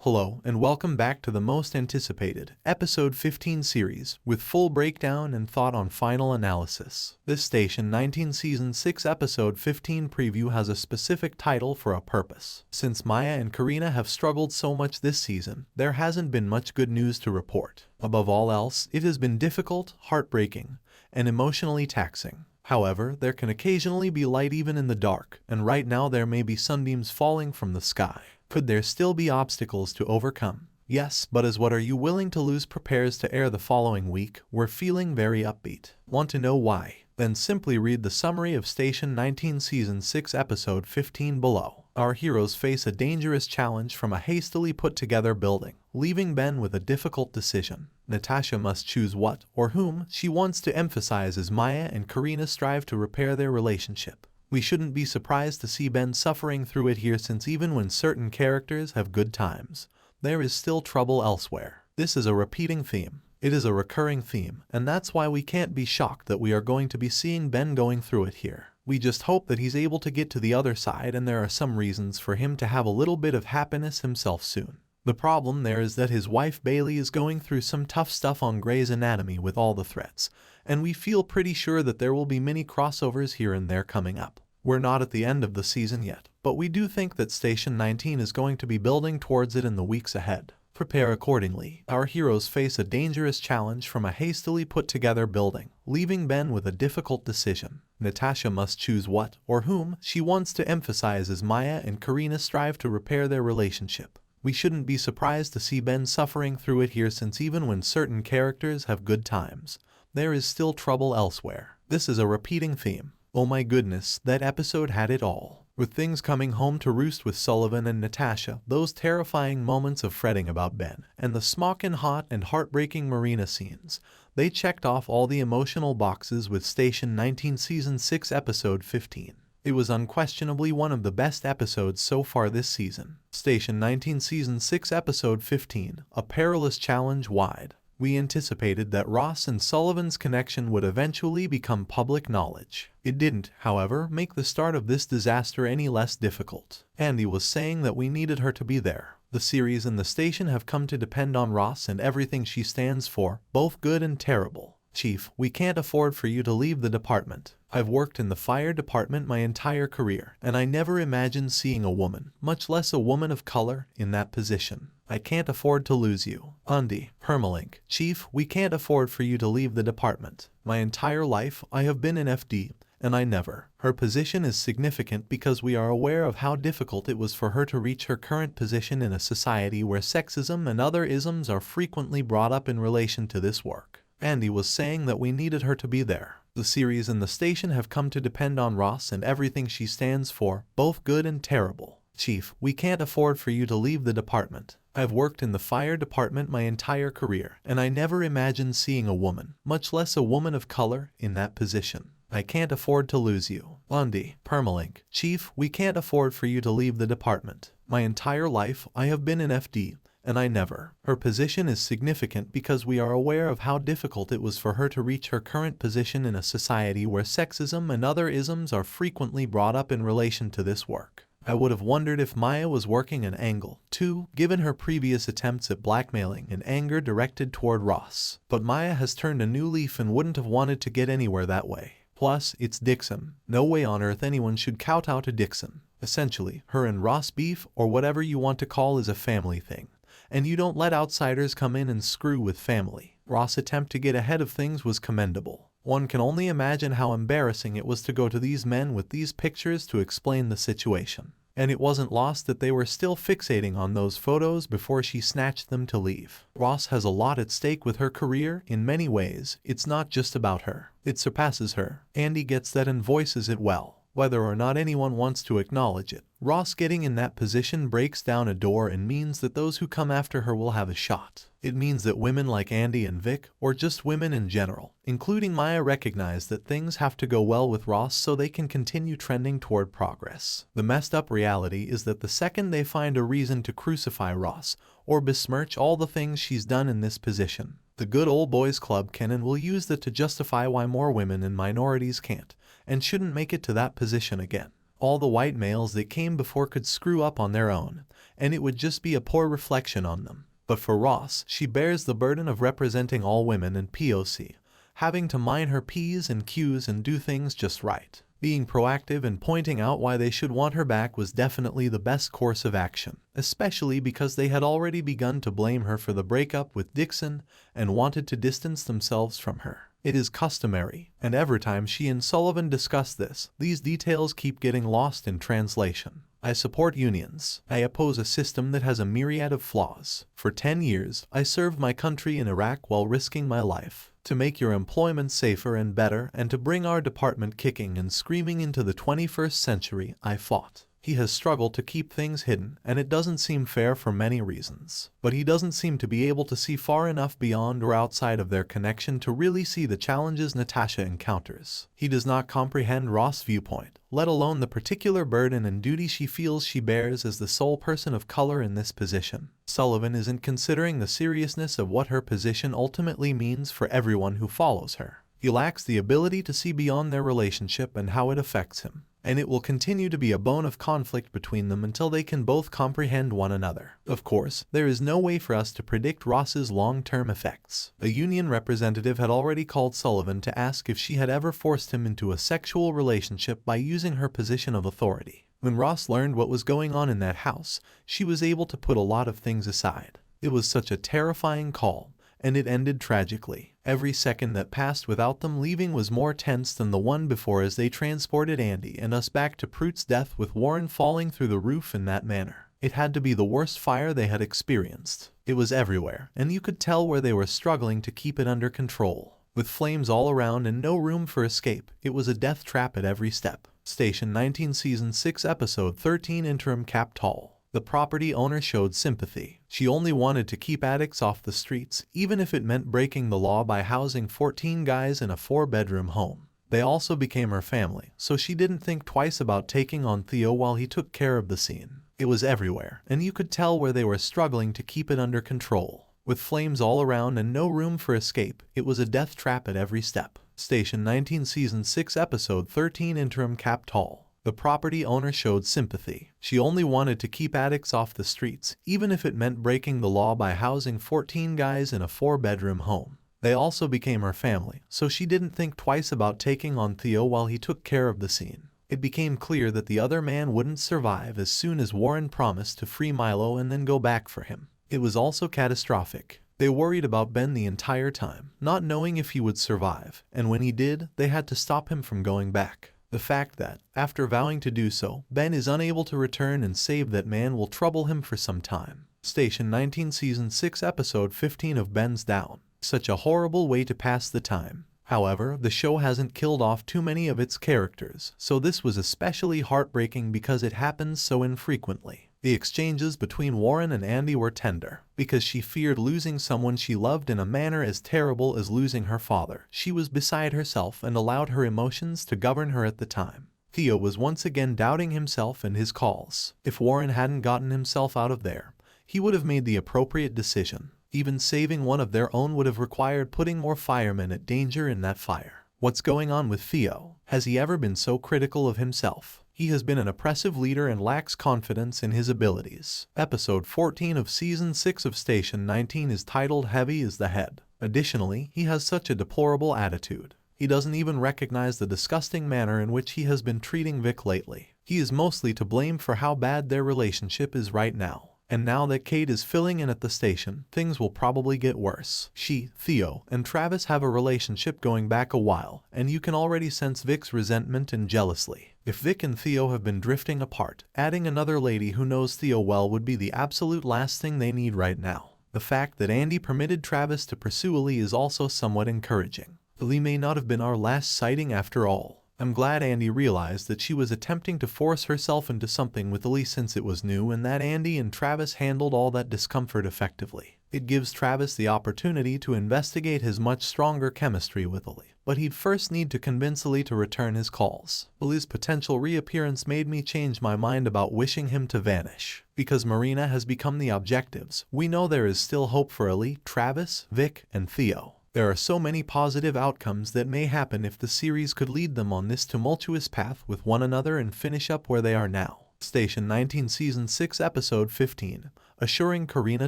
Hello, and welcome back to the most anticipated Episode 15 series, with full breakdown and thought on final analysis. This Station 19 Season 6 Episode 15 preview has a specific title for a purpose. Since Maya and Karina have struggled so much this season, there hasn't been much good news to report. Above all else, it has been difficult, heartbreaking, and emotionally taxing. However, there can occasionally be light even in the dark, and right now there may be sunbeams falling from the sky. Could there still be obstacles to overcome? Yes, but as What Are You Willing to Lose prepares to air the following week, we're feeling very upbeat. Want to know why? Then simply read the summary of Station 19 Season 6 Episode 15 below. Our heroes face a dangerous challenge from a hastily put together building, leaving Ben with a difficult decision. Natasha must choose what or whom she wants to emphasize as Maya and Karina strive to repair their relationship. We shouldn't be surprised to see Ben suffering through it here, since even when certain characters have good times, there is still trouble elsewhere. This is a repeating theme. It is a recurring theme, and that's why we can't be shocked that we are going to be seeing Ben going through it here. We just hope that he's able to get to the other side, and there are some reasons for him to have a little bit of happiness himself soon. The problem there is that his wife Bailey is going through some tough stuff on Grey's Anatomy with all the threats, and we feel pretty sure that there will be many crossovers here and there coming up. We're not at the end of the season yet, but we do think that Station 19 is going to be building towards it in the weeks ahead. Prepare accordingly. Our heroes face a dangerous challenge from a hastily put together building, leaving Ben with a difficult decision. Natasha must choose what or whom she wants to emphasize as Maya and Karina strive to repair their relationship. We shouldn't be surprised to see Ben suffering through it here, since even when certain characters have good times, there is still trouble elsewhere. This is a repeating theme. Oh my goodness, that episode had it all. With things coming home to roost with Sullivan and Natasha, those terrifying moments of fretting about Ben, and the smockin' hot and heartbreaking marina scenes, they checked off all the emotional boxes with Station 19 Season 6 Episode 15. It was unquestionably one of the best episodes so far this season. Station 19 Season 6 Episode 15, A Perilous Challenge Wide. We anticipated that Ross and Sullivan's connection would eventually become public knowledge. It didn't, however, make the start of this disaster any less difficult. Andy was saying that we needed her to be there. The series and the station have come to depend on Ross and everything she stands for, both good and terrible. Chief, we can't afford for you to leave the department. I've worked in the fire department my entire career, and I never imagined seeing a woman, much less a woman of color, in that position. I can't afford to lose you. Andy, Permalink. Chief, we can't afford for you to leave the department. My entire life, I have been in FD, and I never. Her position is significant because we are aware of how difficult it was for her to reach her current position in a society where sexism and other isms are frequently brought up in relation to this work. Andy was saying that we needed her to be there. The series and the station have come to depend on Ross and everything she stands for, both good and terrible. Chief, we can't afford for you to leave the department. I've worked in the fire department my entire career, and I never imagined seeing a woman, much less a woman of color, in that position. I can't afford to lose you. Andy, Permalink. Chief, we can't afford for you to leave the department. My entire life, I have been in FD, and I never. Her position is significant because we are aware of how difficult it was for her to reach her current position in a society where sexism and other isms are frequently brought up in relation to this work. I would have wondered if Maya was working an angle, too, given her previous attempts at blackmailing and anger directed toward Ross. But Maya has turned a new leaf and wouldn't have wanted to get anywhere that way. Plus, it's Dixon. No way on earth anyone should kowtow to Dixon. Essentially, her and Ross beef, or whatever you want to call, is a family thing. And you don't let outsiders come in and screw with family. Ross' attempt to get ahead of things was commendable. One can only imagine how embarrassing it was to go to these men with these pictures to explain the situation. And it wasn't lost that they were still fixating on those photos before she snatched them to leave. Ross has a lot at stake with her career. In many ways, it's not just about her. It surpasses her. Andy gets that and voices it well, whether or not anyone wants to acknowledge it. Ross getting in that position breaks down a door and means that those who come after her will have a shot. It means that women like Andy and Vic, or just women in general, including Maya, recognize that things have to go well with Ross so they can continue trending toward progress. The messed up reality is that the second they find a reason to crucify Ross, or besmirch all the things she's done in this position, the good old boys club can and will use that to justify why more women and minorities can't, and shouldn't make it to that position again. All the white males that came before could screw up on their own, and it would just be a poor reflection on them. But for Ross, she bears the burden of representing all women in POC, having to mind her P's and Q's and do things just right. Being proactive and pointing out why they should want her back was definitely the best course of action, especially because they had already begun to blame her for the breakup with Dixon and wanted to distance themselves from her. It is customary, and every time she and Sullivan discuss this, these details keep getting lost in translation. I support unions. I oppose a system that has a myriad of flaws. For 10 years, I served my country in Iraq while risking my life. To make your employment safer and better and to bring our department kicking and screaming into the 21st century, I fought. He has struggled to keep things hidden, and it doesn't seem fair for many reasons. But he doesn't seem to be able to see far enough beyond or outside of their connection to really see the challenges Natasha encounters. He does not comprehend Ross' viewpoint, let alone the particular burden and duty she feels she bears as the sole person of color in this position. Sullivan isn't considering the seriousness of what her position ultimately means for everyone who follows her. He lacks the ability to see beyond their relationship and how it affects him, and it will continue to be a bone of conflict between them until they can both comprehend one another. Of course, there is no way for us to predict Ross's long-term effects. A union representative had already called Sullivan to ask if she had ever forced him into a sexual relationship by using her position of authority. When Ross learned what was going on in that house, she was able to put a lot of things aside. It was such a terrifying call, and it ended tragically. Every second that passed without them leaving was more tense than the one before as they transported Andy and us back to Pruitt's death with Warren falling through the roof in that manner. It had to be the worst fire they had experienced. It was everywhere, and you could tell where they were struggling to keep it under control. With flames all around and no room for escape, it was a death trap at every step. Station 19 Season 6 Episode 13 Interim Cap Tall. The property owner showed sympathy. She only wanted to keep addicts off the streets, even if it meant breaking the law by housing 14 guys in a 4-bedroom home. They also became her family, so she didn't think twice about taking on Theo while he took care of the scene. It was everywhere, and you could tell where they were struggling to keep it under control. With flames all around and no room for escape, it was a death trap at every step. Station 19 Season 6 Episode 13 Interim Cap Tall. The property owner showed sympathy. She only wanted to keep addicts off the streets, even if it meant breaking the law by housing 14 guys in a 4-bedroom home. They also became her family, so she didn't think twice about taking on Theo while he took care of the scene. It became clear that the other man wouldn't survive as soon as Warren promised to free Milo and then go back for him. It was also catastrophic. They worried about Ben the entire time, not knowing if he would survive, and when he did, they had to stop him from going back. The fact that, after vowing to do so, Ben is unable to return and save that man will trouble him for some time. Station 19 Season 6 Episode 15 of Ben's Down. Such a horrible way to pass the time. However, the show hasn't killed off too many of its characters, so this was especially heartbreaking because it happens so infrequently. The exchanges between Warren and Andy were tender, because she feared losing someone she loved in a manner as terrible as losing her father. She was beside herself and allowed her emotions to govern her at the time. Theo was once again doubting himself and his calls. If Warren hadn't gotten himself out of there, he would have made the appropriate decision. Even saving one of their own would have required putting more firemen at danger in that fire. What's going on with Theo? Has he ever been so critical of himself? He has been an oppressive leader and lacks confidence in his abilities. Episode 14 of Season 6 of Station 19 is titled Heavy is the Head. Additionally, he has such a deplorable attitude. He doesn't even recognize the disgusting manner in which he has been treating Vic lately. He is mostly to blame for how bad their relationship is right now. And now that Kate is filling in at the station, things will probably get worse. She, Theo, and Travis have a relationship going back a while, and you can already sense Vic's resentment and jealousy. If Vic and Theo have been drifting apart, adding another lady who knows Theo well would be the absolute last thing they need right now. The fact that Andy permitted Travis to pursue Ellie is also somewhat encouraging. Ellie may not have been our last sighting after all. I'm glad Andy realized that she was attempting to force herself into something with Ellie since it was new, and that Andy and Travis handled all that discomfort effectively. It gives Travis the opportunity to investigate his much stronger chemistry with Ellie, but he'd first need to convince Ellie to return his calls. Ellie's potential reappearance made me change my mind about wishing him to vanish. Because Marina has become the objectives, we know there is still hope for Ellie, Travis, Vic, and Theo. There are so many positive outcomes that may happen if the series could lead them on this tumultuous path with one another and finish up where they are now. Station 19 Season 6 Episode 15, Assuring Karina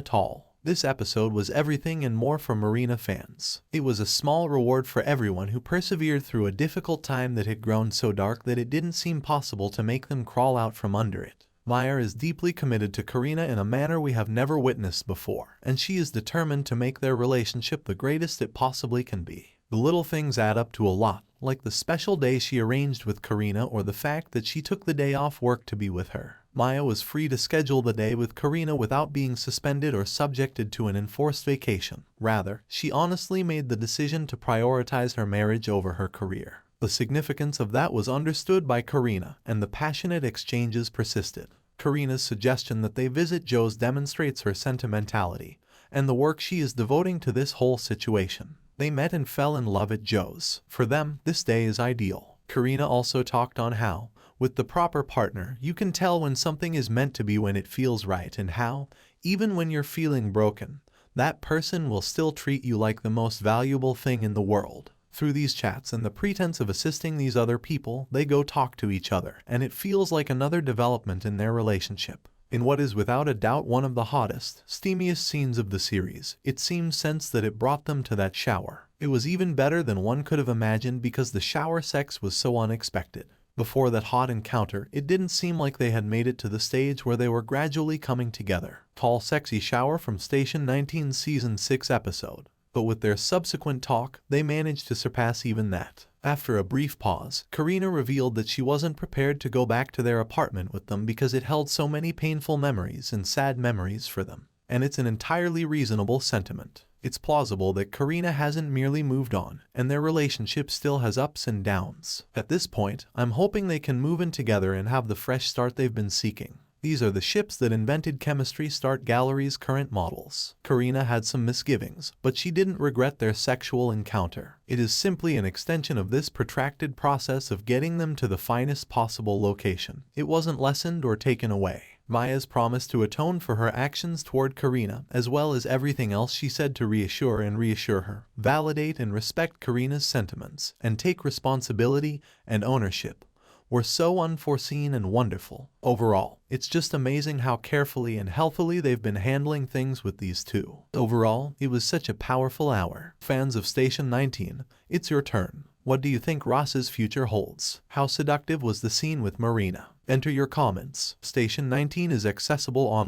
Tall. This episode was everything and more for Marina fans. It was a small reward for everyone who persevered through a difficult time that had grown so dark that it didn't seem possible to make them crawl out from under it. Maya is deeply committed to Karina in a manner we have never witnessed before, and she is determined to make their relationship the greatest it possibly can be. The little things add up to a lot, like the special day she arranged with Karina or the fact that she took the day off work to be with her. Maya was free to schedule the day with Karina without being suspended or subjected to an enforced vacation. Rather, she honestly made the decision to prioritize her marriage over her career. The significance of that was understood by Karina, and the passionate exchanges persisted. Karina's suggestion that they visit Joe's demonstrates her sentimentality, and the work she is devoting to this whole situation. They met and fell in love at Joe's. For them, this day is ideal. Karina also talked on how, with the proper partner, you can tell when something is meant to be when it feels right, and how, even when you're feeling broken, that person will still treat you like the most valuable thing in the world. Through these chats and the pretense of assisting these other people, they go talk to each other, and it feels like another development in their relationship. In what is without a doubt one of the hottest, steamiest scenes of the series, it seems sense that it brought them to that shower. It was even better than one could have imagined because the shower sex was so unexpected. Before that hot encounter, it didn't seem like they had made it to the stage where they were gradually coming together. Tall sexy shower from Station 19 Season 6 episode. But with their subsequent talk, they managed to surpass even that. After a brief pause, Karina revealed that she wasn't prepared to go back to their apartment with them because it held so many painful memories and sad memories for them. And it's an entirely reasonable sentiment. It's plausible that Karina hasn't merely moved on, and their relationship still has ups and downs. At this point, I'm hoping they can move in together and have the fresh start they've been seeking. These are the ships that invented chemistry Start Gallery's current models. Karina had some misgivings, but she didn't regret their sexual encounter. It is simply an extension of this protracted process of getting them to the finest possible location. It wasn't lessened or taken away. Maya's promise to atone for her actions toward Karina, as well as everything else she said to reassure her, validate and respect Karina's sentiments, and take responsibility and ownership, were so unforeseen and wonderful. Overall, it's just amazing how carefully and healthily they've been handling things with these two. Overall, it was such a powerful hour. Fans of Station 19, it's your turn. What do you think Ross's future holds? How seductive was the scene with Marina? Enter your comments. Station 19 is accessible online.